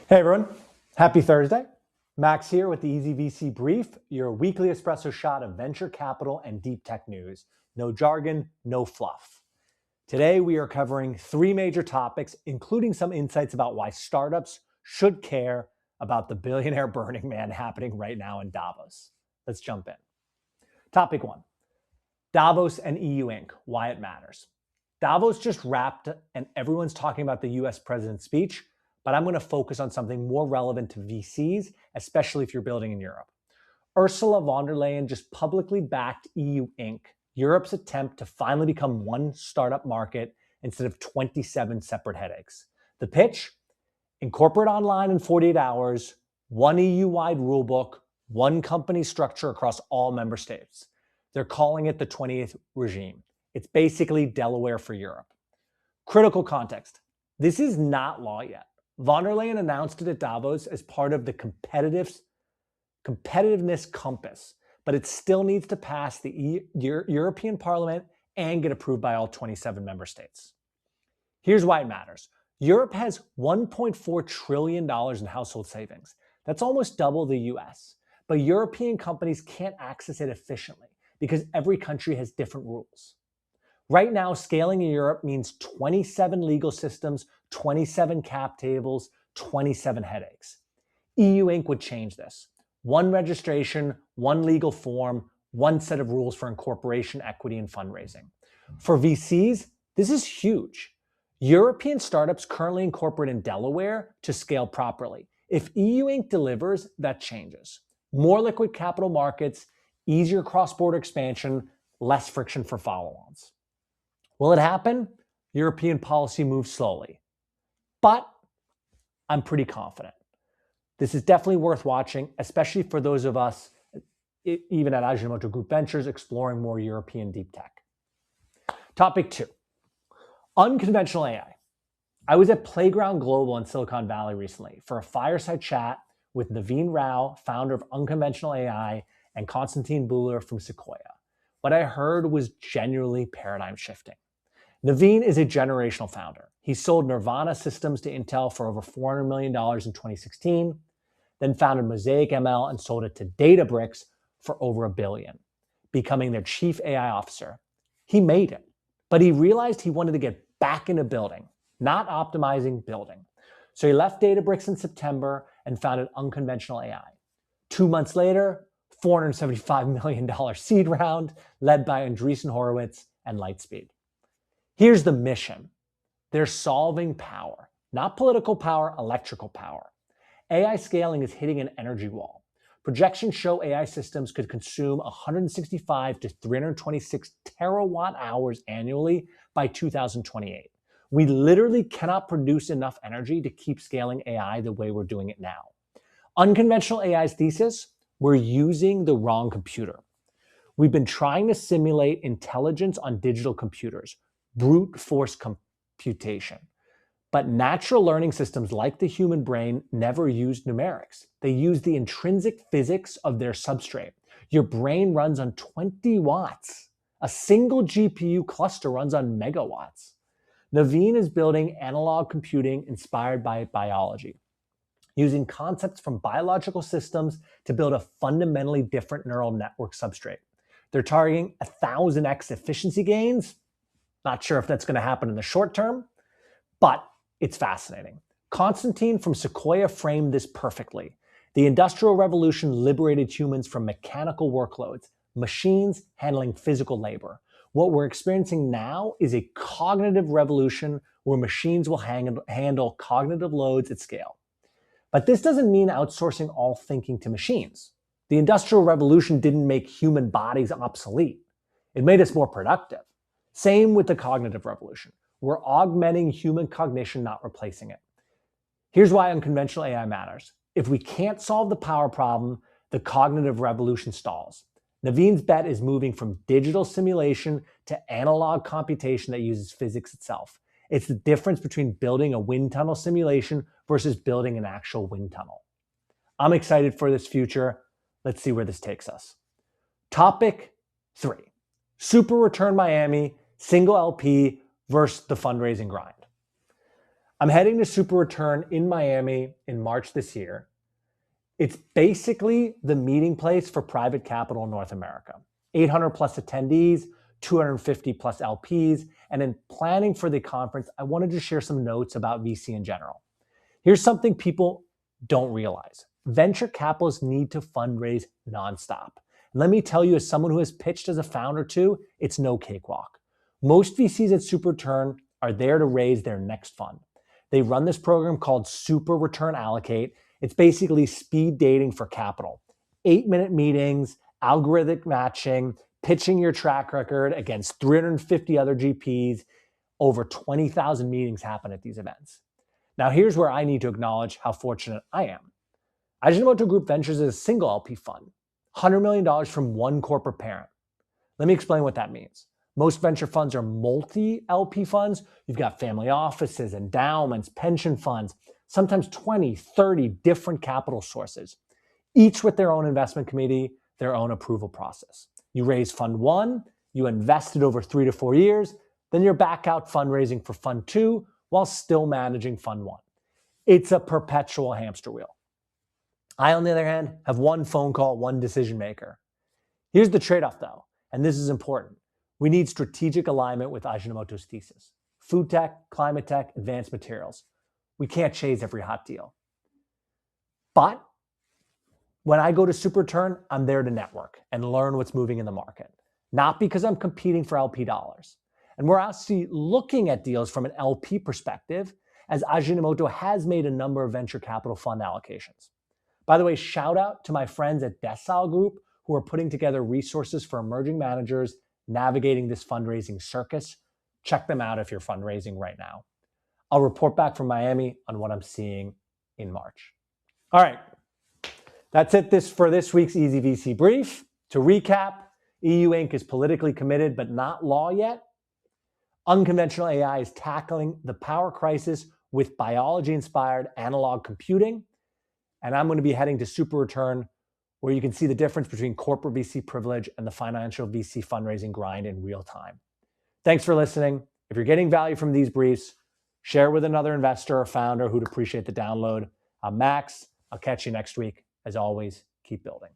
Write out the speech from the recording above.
Hey everyone, happy Thursday. Max here with the Easy VC Brief, your weekly espresso shot of venture capital and deep tech news. No jargon, no fluff. Today we are covering three major topics, including some insights about why startups should care about the billionaire Burning Man happening right now in Davos. Let's jump in. Topic one, Davos and EU Inc., why it matters. Davos just wrapped and everyone's talking about the US president's speech, but I'm going to focus on something more relevant to VCs, especially if you're building in Europe. Ursula von der Leyen just publicly backed EU Inc., Europe's attempt to finally become one startup market instead of 27 separate headaches. The pitch? Incorporate online in 48 hours, one EU-wide rulebook, one company structure across all member states. They're calling it the 28th regime. It's basically Delaware for Europe. Critical context. This is not law yet. Von der Leyen announced it at Davos as part of the competitiveness compass, but it still needs to pass the European Parliament and get approved by all 27 member states. Here's why it matters. Europe has $1.4 trillion in household savings. That's almost double the US. But European companies can't access it efficiently because every country has different rules. Right now, scaling in Europe means 27 legal systems, 27 cap tables, 27 headaches. EU Inc. would change this. One registration, one legal form, one set of rules for incorporation, equity, and fundraising. For VCs, this is huge. European startups currently incorporate in Delaware to scale properly. If EU Inc. delivers, that changes. More liquid capital markets, easier cross-border expansion, less friction for follow-ons. Will it happen? European policy moves slowly, but I'm pretty confident. This is definitely worth watching, especially for those of us, even at Ajinomoto Group Ventures, exploring more European deep tech. Topic two, unconventional AI. I was at Playground Global in Silicon Valley recently for a fireside chat with Naveen Rao, founder of Unconventional AI, and Konstantin Buller from Sequoia. What I heard was genuinely paradigm shifting. Naveen is a generational founder. He sold Nirvana Systems to Intel for over $400 million in 2016, then founded Mosaic ML and sold it to Databricks for over $1 billion, becoming their chief AI officer. He made it, but he realized he wanted to get back into building, not optimizing, building. So he left Databricks in September and founded Unconventional AI. 2 months later, $475 million seed round led by Andreessen Horowitz and Lightspeed. Here's the mission. They're solving power, not political power, electrical power. AI scaling is hitting an energy wall. Projections show AI systems could consume 165 to 326 terawatt hours annually by 2028. We literally cannot produce enough energy to keep scaling AI the way we're doing it now. Unconventional AI's thesis, we're using the wrong computer. We've been trying to simulate intelligence on digital computers, brute force computation. But natural learning systems like the human brain never used numerics. They use the intrinsic physics of their substrate. Your brain runs on 20 watts. A single GPU cluster runs on megawatts. Naveen is building analog computing inspired by biology, using concepts from biological systems to build a fundamentally different neural network substrate. They're targeting 1,000x efficiency gains. Not sure if that's going to happen in the short term, but it's fascinating. Konstantin from Sequoia framed this perfectly. The Industrial Revolution liberated humans from mechanical workloads, machines handling physical labor. What we're experiencing now is a cognitive revolution where machines will handle cognitive loads at scale. But this doesn't mean outsourcing all thinking to machines. The Industrial Revolution didn't make human bodies obsolete. It made us more productive. Same with the cognitive revolution. We're augmenting human cognition, not replacing it. Here's why unconventional AI matters. If we can't solve the power problem, the cognitive revolution stalls. Naveen's bet is moving from digital simulation to analog computation that uses physics itself. It's the difference between building a wind tunnel simulation versus building an actual wind tunnel. I'm excited for this future. Let's see where this takes us. Topic 3, Super Return Miami, single LP versus the fundraising grind. I'm heading to Super Return in Miami in March this year. It's basically the meeting place for private capital in North America. 800 plus attendees, 250 plus LPs, and in planning for the conference, I wanted to share some notes about VC in general. Here's something people don't realize. Venture capitalists need to fundraise nonstop. And let me tell you, as someone who has pitched as a founder too, it's no cakewalk. Most VCs at Super Return are there to raise their next fund. They run this program called Super Return Allocate. It's basically speed dating for capital. 8-minute meetings, algorithmic matching, pitching your track record against 350 other GPs. Over 20,000 meetings happen at these events. Now, here's where I need to acknowledge how fortunate I am. Ajinomoto Group Ventures is a single LP fund, $100 million from one corporate parent. Let me explain what that means. Most venture funds are multi-LP funds. You've got family offices, endowments, pension funds, sometimes 20, 30 different capital sources, each with their own investment committee, their own approval process. You raise fund one, you invest it over 3 to 4 years, then you're back out fundraising for fund two while still managing fund one. It's a perpetual hamster wheel. I, on the other hand, have one phone call, one decision maker. Here's the trade-off though, and this is important. We need strategic alignment with Ajinomoto's thesis. Food tech, climate tech, advanced materials. We can't chase every hot deal. But when I go to Super Return, I'm there to network and learn what's moving in the market. Not because I'm competing for LP dollars. And we're actually looking at deals from an LP perspective, as Ajinomoto has made a number of venture capital fund allocations. By the way, shout out to my friends at Decile Group who are putting together resources for emerging managers navigating this fundraising circus. Check them out if you're fundraising right now. I'll report back from Miami on what I'm seeing in March. All right, that's it for this week's Easy VC Brief. To recap, EU Inc. is politically committed but not law yet. Unconventional AI is tackling the power crisis with biology-inspired analog computing. And I'm going to be heading to Super Return, where you can see the difference between corporate VC privilege and the financial VC fundraising grind in real time. Thanks for listening. If you're getting value from these briefs, share with another investor or founder who'd appreciate the download. I'm Max. I'll catch you next week. As always, keep building.